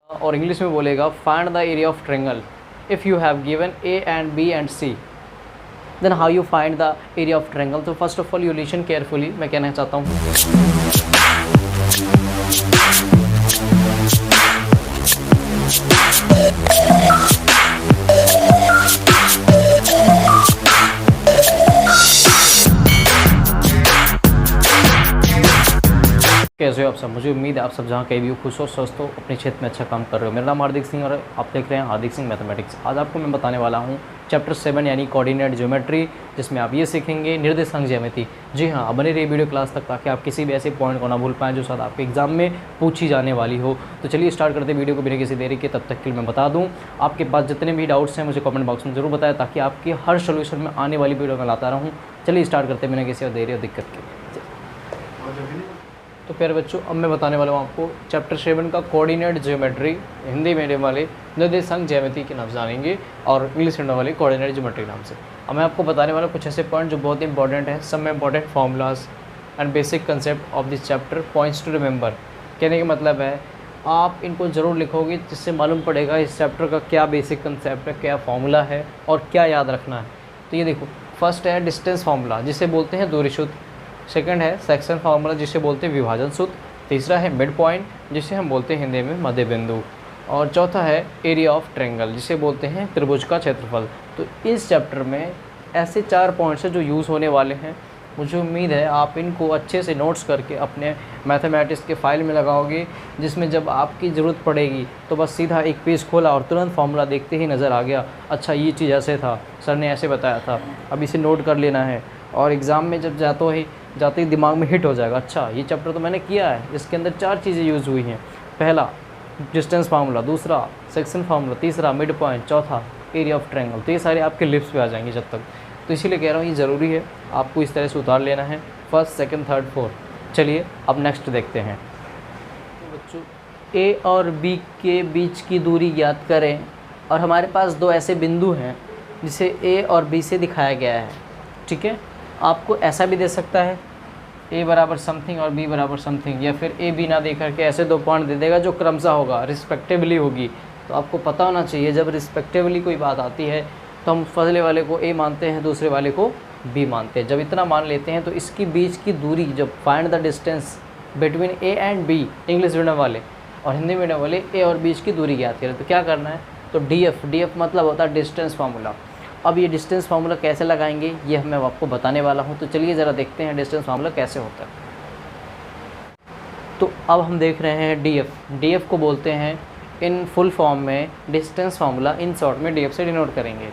और इंग्लिश में बोलेगा find the area of triangle if you have given A and B and C, then how you find the area of triangle. तो first of all you listen carefully, मैं कहना चाहता हूँ। कैसे हो आप सब? मुझे उम्मीद है आप सब जहाँ कहीं भी हो खुश हो, स्वस्थ हो, अपने क्षेत्र में अच्छा काम कर रहे हो। मेरा नाम हार्दिक सिंह और आप देख रहे हैं हार्दिक सिंह मैथमेटिक्स। आज आपको मैं बताने वाला हूँ चैप्टर 7 यानी कोऑर्डिनेट ज्योमेट्री, जिसमें आप ये सीखेंगे निर्देशांक ज्यामिति। जी हाँ, बने रहिए वीडियो क्लास तक ताकि आप किसी भी ऐसे पॉइंट को ना भूल पाएँ जो शायद आपके एग्जाम में पूछी जाने वाली हो। तो चलिए स्टार्ट करते हैं वीडियो को बिना किसी देरी के। तब तक के लिए मैं बता दूँ, आपके पास जितने भी डाउट्स हैं मुझे कमेंट बॉक्स में जरूर बताएं ताकि आपके हर सोल्यूशन में आने वाली वीडियो में लाता रहूँ। चलिए स्टार्ट करते हैं बिना किसी देरी और दिक्कत के। तो प्यारे बच्चों, अब मैं बताने वाला हूँ आपको चैप्टर 7 का कोऑर्डिनेट ज्योमेट्री, हिंदी मीडियम वाले निर्देशांक ज्यामिति के नाम जानेंगे और इंग्लिश मीडियम वाले कोऑर्डिनेट ज्योमेट्री नाम से। अब मैं आपको बताने वाला कुछ ऐसे पॉइंट जो बहुत इंपॉर्टेंट है, सब में important formulas and basic concept of this chapter, points to remember. कहने का मतलब है आप इनको ज़रूर लिखोगे जिससे मालूम पड़ेगा इस चैप्टर का क्या बेसिक कंसेप्ट है, क्या फार्मूला है और क्या याद रखना है। तो ये देखो, फर्स्ट है डिस्टेंस फार्मूला जिसे बोलते हैं दूरी सूत्र। सेकंड है सेक्शन फार्मूला जिसे बोलते हैं विभाजन सूत्र। तीसरा है मिड पॉइंट जिसे हम बोलते हैं हिंदी में मध्य बिंदु। और चौथा है एरिया ऑफ ट्रायंगल जिसे बोलते हैं त्रिभुज का क्षेत्रफल। तो इस चैप्टर में ऐसे 4 पॉइंट्स हैं जो यूज़ होने वाले हैं। मुझे उम्मीद है आप इनको अच्छे से नोट्स करके अपने मैथमेटिक्स के फाइल में लगाओगे, जिसमें जब आपकी ज़रूरत पड़ेगी तो बस सीधा एक पेज खोला और तुरंत फार्मूला देखते ही नज़र आ गया, अच्छा ये चीज़ ऐसे था, सर ने ऐसे बताया था, अब इसे नोट कर लेना है। और एग्ज़ाम में जब जाते ही दिमाग में हिट हो जाएगा, अच्छा ये चैप्टर तो मैंने किया है, इसके अंदर 4 चीज़ें यूज़ हुई हैं। पहला डिस्टेंस फार्मूला, दूसरा सेक्शन फार्मूला, तीसरा मिड पॉइंट, चौथा एरिया ऑफ ट्रायंगल। तो ये सारे आपके लिप्स पे आ जाएंगे जब तक। तो इसीलिए कह रहा हूँ ये ज़रूरी है, आपको इस तरह से उतार लेना है, फर्स्ट सेकंड थर्ड फोर्थ। चलिए अब नेक्स्ट देखते हैं। तो बच्चों, ए और बी के बीच की दूरी ज्ञात करें और हमारे पास 2 ऐसे बिंदु हैं जिसे ए और बी से दिखाया गया है। ठीक है, आपको ऐसा भी दे सकता है a बराबर समथिंग और b बराबर समथिंग, या फिर a b ना दे करके ऐसे 2 पॉइंट दे देगा जो क्रमशः होगा, रिस्पेक्टिवली होगी। तो आपको पता होना चाहिए जब रिस्पेक्टिवली कोई बात आती है तो हम पहले वाले को a मानते हैं, दूसरे वाले को b मानते हैं। जब इतना मान लेते हैं तो इसकी बीच की दूरी, जब find the distance between a and b, English medium वाले और हिंदी मीडियम वाले a और b की दूरी ज्ञात करें, तो क्या करना है, तो df मतलब होता है डिस्टेंस फार्मूला। अब ये डिस्टेंस फार्मूला कैसे लगाएंगे ये मैं आपको बताने वाला हूँ। तो चलिए ज़रा देखते हैं डिस्टेंस फार्मूला कैसे होता है। तो अब हम देख रहे हैं डीएफ को बोलते हैं इन फुल फॉर्म में डिस्टेंस फार्मूला, इन शॉर्ट में डीएफ से डिनोट करेंगे।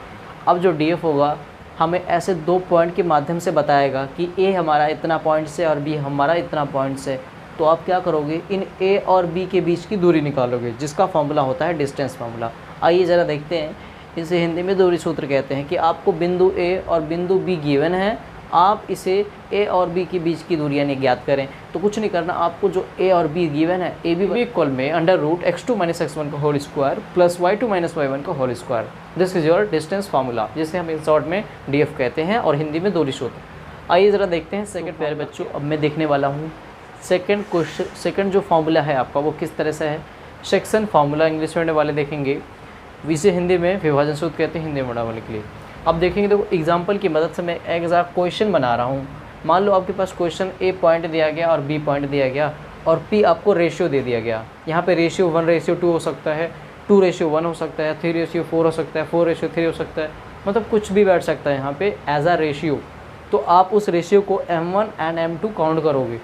अब जो डीएफ होगा हमें ऐसे 2 पॉइंट के माध्यम से बताएगा कि ए हमारा इतना पॉइंट से और बी हमारा इतना पॉइंट से। तो आप क्या करोगे, इन ए और बी के बीच की दूरी निकालोगे जिसका फार्मूला होता है डिस्टेंस फार्मूला। आइए ज़रा देखते हैं, इसे हिंदी में दूरी सूत्र कहते हैं कि आपको बिंदु ए और बिंदु बी गिवन है, आप इसे ए और बी के बीच की दूरी यानी ज्ञात करें। तो कुछ नहीं करना, आपको जो ए और बी गिवन है, ए बी इक्वल में √x2 - x1 का whole square plus y2 - y1 का whole square. This is your distance formula, जिसे हम इन शॉर्ट में डीएफ कहते हैं और हिंदी में दूरी सूत्र। आइए ज़रा देखते हैं सेकंड। प्यारे बच्चों, अब मैं देखने वाला हूँ सेकंड क्वेश्चन। सेकंड जो फार्मूला है आपका वो किस तरह से है, सेक्शन फार्मूला इंग्लिश मीडियम वाले देखेंगे, इसे हिंदी में विभाजन सूत्र कहते हैं हिंदी मीडियम वाले के लिए। अब देखेंगे तो एग्जाम्पल की मदद से मैं एग्जैक्ट क्वेश्चन बना रहा हूँ। मान लो आपके पास क्वेश्चन ए पॉइंट दिया गया और बी पॉइंट दिया गया और पी आपको रेशियो दे दिया गया। यहाँ पे रेशियो 1:2 हो सकता है, 2:1 हो सकता है, 3:4 हो सकता है, 4:3 हो सकता है, मतलब कुछ भी बैठ सकता है यहाँ पे एज आ रेशियो। तो आप उस रेशियो को m1 एंड m2 काउंट करोगे।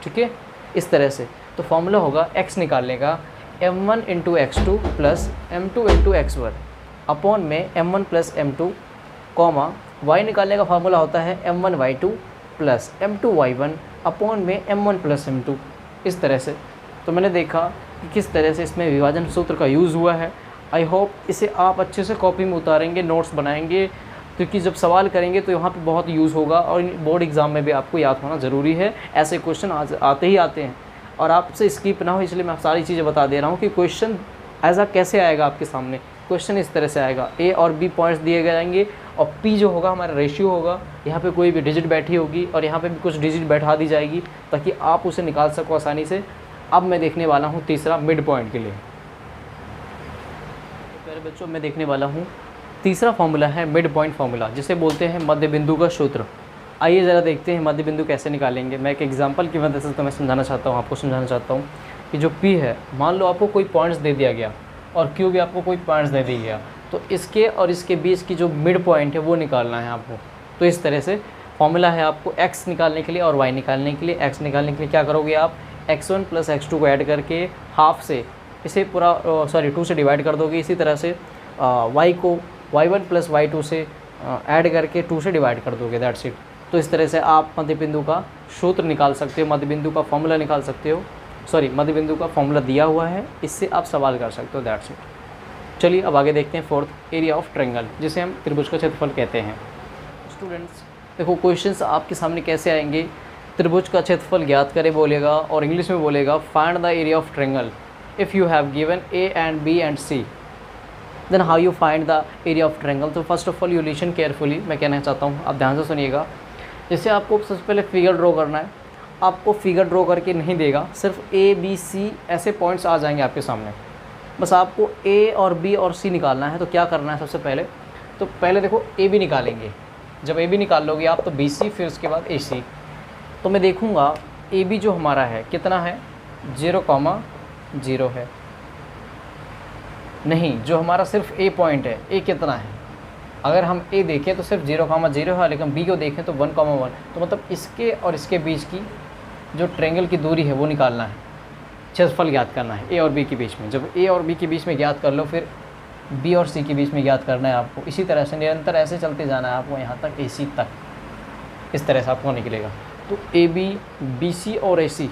ठीक है, इस तरह से। तो फॉर्मूला होगा x निकालने का m1 × x2 plus m2 × x1 upon में m1 plus m2 comma y निकालने का फार्मूला होता है m1 y2 plus m2 y1 upon में m1 प्लस m2। इस तरह से। तो मैंने देखा कि किस तरह से इसमें विभाजन सूत्र का यूज़ हुआ है। आई होप इसे आप अच्छे से कॉपी में उतारेंगे, नोट्स बनाएंगे, क्योंकि जब सवाल करेंगे तो यहाँ पे बहुत यूज़ होगा और बोर्ड एग्ज़ाम में भी आपको याद होना ज़रूरी है। ऐसे क्वेश्चन आते ही आते हैं और आपसे स्किप ना हो, इसलिए मैं सारी चीज़ें बता दे रहा हूँ कि क्वेश्चन ऐसा कैसे आएगा आपके सामने। क्वेश्चन इस तरह से आएगा, ए और बी पॉइंट्स दिए जाएंगे और पी जो होगा हमारा रेशियो होगा, यहाँ पे कोई भी डिजिट बैठी होगी और यहाँ पे भी कुछ डिजिट बैठा दी जाएगी ताकि आप उसे निकाल सको आसानी से। अब मैं देखने वाला हूँ तीसरा मिड पॉइंट के लिए। प्यारे बच्चों, मैं देखने वाला हूँ तीसरा फॉर्मूला है मिड पॉइंट फार्मूला, जिसे बोलते हैं मध्य बिंदु का सूत्र। आइए ज़रा देखते हैं मध्य बिंदु कैसे निकालेंगे। मैं एक एग्जांपल की मदद से तुम्हें समझाना चाहता हूँ, आपको समझाना चाहता हूँ कि जो P है, मान लो आपको कोई पॉइंट्स दे दिया गया और Q भी आपको कोई पॉइंट्स दे दिया गया, तो इसके और इसके बीच की जो मिड पॉइंट है वो निकालना है आपको। तो इस तरह से फॉर्मूला है आपको x निकालने के लिए और y निकालने के लिए। x निकालने के लिए क्या करोगे आप, x1 प्लस x2 को ऐड करके हाफ से इसे पूरा 2 से डिवाइड कर दोगे। इसी तरह से y को y1 प्लस y2 से ऐड करके 2 से डिवाइड कर दोगे, दैट्स इट। तो इस तरह से आप मध्य बिंदु का सूत्र निकाल सकते हो, मध्य बिंदु का फॉर्मूला निकाल सकते हो। मध्य बिंदु का फॉर्मूला दिया हुआ है, इससे आप सवाल कर सकते हो, दैट्स इट। चलिए अब आगे देखते हैं फोर्थ, एरिया ऑफ ट्रायंगल, जिसे हम त्रिभुज का क्षेत्रफल कहते हैं। स्टूडेंट्स देखो, क्वेश्चंस आपके सामने कैसे आएंगे। त्रिभुज का क्षेत्रफल ज्ञात करें बोलेगा और इंग्लिश में बोलेगा find the area of triangle if you have given A and B and C, then how you find the area of triangle. तो first of all you listen carefully, मैं कहना चाहता हूँ आप ध्यान से सुनिएगा। जैसे आपको सबसे पहले फिगर ड्रॉ करना है, आपको फिगर ड्रॉ करके नहीं देगा, सिर्फ A B C ऐसे पॉइंट्स आ जाएंगे आपके सामने, बस आपको A और B और C निकालना है। तो क्या करना है सबसे पहले, तो पहले देखो A B निकालेंगे। जब A B निकाल लोगे आप तो B C, फिर उसके बाद A C। तो मैं देखूँगा A B जो हमारा है कितना है, 0,0 है। नहीं, जो हमारा सिर्फ A पॉइंट है, A कितना है, अगर हम A देखें तो सिर्फ 0,0 है, लेकिन B को देखें तो 1,1। तो मतलब इसके और इसके बीच की जो ट्रायंगल की दूरी है वो निकालना है, क्षेत्रफल ज्ञात करना है A और B के बीच में। जब A और B के बीच में ज्ञात कर लो, फिर B और C के बीच में ज्ञात करना है आपको। इसी तरह से निरंतर ऐसे चलते जाना है आपको यहाँ तक AC तक, इस तरह से आपको निकलेगा। तो AB, BC और AC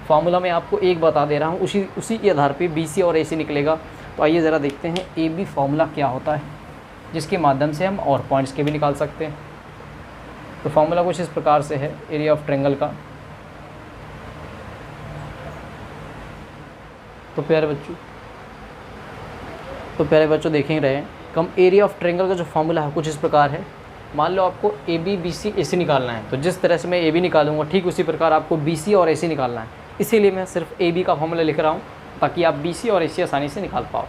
फार्मूला में आपको एक बता दे रहा हूँ, उसी के आधार पे BC और AC निकलेगा। तो आइए ज़रा देखते हैं AB फार्मूला क्या होता है, जिसके माध्यम से हम और पॉइंट्स के भी निकाल सकते हैं। तो फार्मूला कुछ इस प्रकार से है एरिया ऑफ ट्रायंगल का। तो प्यारे बच्चों देख ही रहे हैं, कम एरिया ऑफ ट्रायंगल का जो फार्मूला है कुछ इस प्रकार है। मान लो आपको AB, BC, AC निकालना है, तो जिस तरह से मैं AB निकालूंगा ठीक उसी प्रकार आपको BC और AC निकालना है। इसीलिए मैं सिर्फ AB का फार्मूला लिख रहा हूँ, ताकि आप BC और AC आसानी से निकाल पाओ।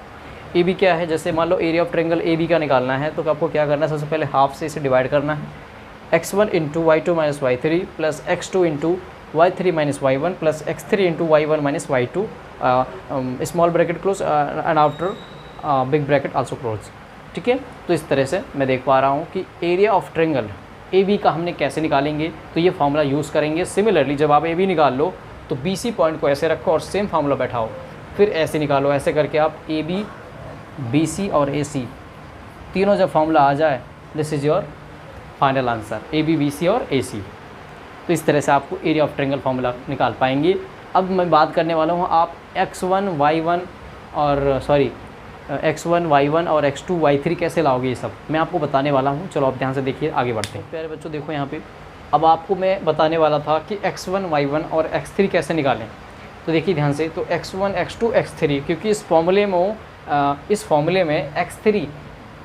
AB क्या है, जैसे मान लो एरिया ऑफ ट्रायंगल AB का निकालना है, तो आपको क्या करना है, सबसे पहले हाफ से इसे डिवाइड करना है। x1 into y2 minus y3 plus x2 into y3 minus y1 plus x3 into y1 minus y2, small bracket close and after big bracket also close. ठीक है, तो इस तरह से मैं देख पा रहा हूँ कि एरिया ऑफ ट्रायंगल AB का हमने कैसे निकालेंगे, तो ये फार्मूला यूज़ करेंगे। सिमिलरली जब आप AB निकाल लो तो BC पॉइंट को ऐसे रखो और सेम फार्मूला बैठाओ, फिर ऐसे निकालो। ऐसे करके आप AB, BC और AC तीनों जब फार्मूला आ जाए, this is your final answer, AB, BC और AC। तो इस तरह से आपको एरिया ऑफ ट्रायंगल फार्मूला निकाल पाएंगे। अब मैं बात करने वाला हूँ आप x1, y1 और x2, y3 कैसे लाओगे, ये सब मैं आपको बताने वाला हूँ। चलो आप ध्यान से देखिए, आगे बढ़ते हैं। प्यारे बच्चों देखो यहाँ पे, अब आपको मैं बताने वाला था कि x1, y1 और x3 कैसे निकालें। तो देखिए ध्यान से, तो x1, x2, x3, क्योंकि इस फॉर्मूले में x3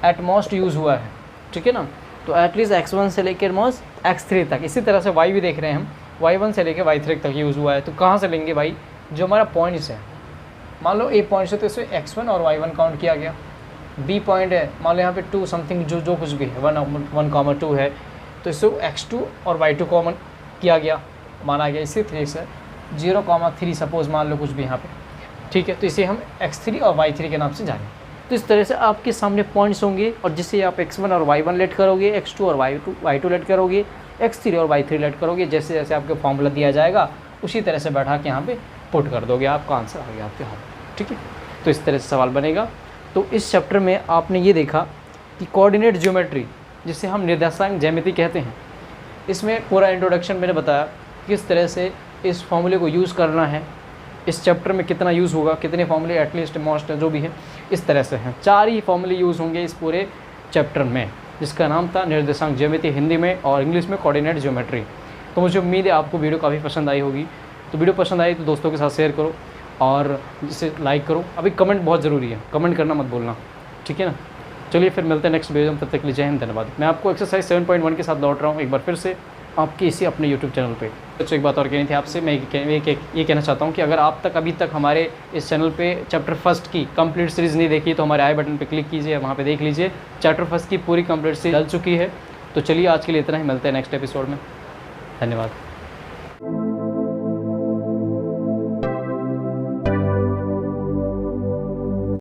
एट मोस्ट यूज़ हुआ है, ठीक है ना। तो एटलीस्ट x1 से लेकर मोस्ट x3 तक। इसी तरह से y भी देख रहे हैं हम, y1 से लेकर y3 तक यूज़ हुआ है। तो कहाँ से लेंगे भाई, जो हमारा पॉइंट्स है, मान लो A पॉइंट है तो इसमें x1 और y1 काउंट किया गया। B पॉइंट है, मान लो यहाँ पे 2 समथिंग जो कुछ भी है, 1,2 है, तो इससे x2 और y2 कॉमन किया गया, माना गया। इसी तरह से 0,3 सपोज मान लो कुछ भी यहाँ पे, ठीक है। तो इसे हम x3 और y3 के नाम से जानें। तो इस तरह से आपके सामने पॉइंट्स होंगे और जिससे आप x1 और y1 लेट करोगे, x2 और y2 लेट करोगे, x3 और y3 लेट करोगे। जैसे जैसे आपको फॉर्मूला दिया जाएगा उसी तरह से बैठा के यहाँ पे पुट कर दोगे, आपका आंसर आ गया आपके हाथ, ठीक है। तो इस तरह से सवाल बनेगा। तो इस चैप्टर में आपने ये देखा कि कोऑर्डिनेट ज्योमेट्री, जिसे हम निर्देशांक ज्यामिति कहते हैं, इसमें पूरा इंट्रोडक्शन मैंने बताया किस तरह से इस फॉर्मूले को यूज़ करना है, इस चैप्टर में कितना यूज़ होगा, कितने फॉर्मूले एटलीस्ट मोस्ट जो भी है, इस तरह से हैं। 4 ही फॉर्मूले यूज़ होंगे इस पूरे चैप्टर में, जिसका नाम था निर्देशांक ज्यामिति हिंदी में, और इंग्लिश में कोऑर्डिनेट ज्योमेट्री। तो मुझे उम्मीद है आपको वीडियो काफ़ी पसंद आई होगी। तो वीडियो पसंद आई तो दोस्तों के साथ शेयर करो और इसे लाइक करो। अभी कमेंट बहुत ज़रूरी है, कमेंट करना मत भूलना, ठीक है ना। चलिए फिर मिलते हैं नेक्स्ट वीडियो में, तब तक के लिए जय हिंद, धन्यवाद। मैं आपको एक्सरसाइज 7.1 के साथ लौट रहा हूँ एक बार फिर से। आपके इसी अपने यूट्यूब चैनल पे। तो एक बात और कहनी थी आपसे, मैं ये कहना चाहता हूँ कि अगर आप तक अभी तक हमारे इस चैनल पे चैप्टर फर्स्ट की कंप्लीट सीरीज़ नहीं देखी तो हमारे आई बटन पे क्लिक कीजिए, वहाँ पे देख लीजिए। चैप्टर फर्स्ट की पूरी कंप्लीट सीरीज डल चुकी है। तो चलिए आज के लिए इतना ही, मिलते हैं नेक्स्ट एपिसोड में। धन्यवाद।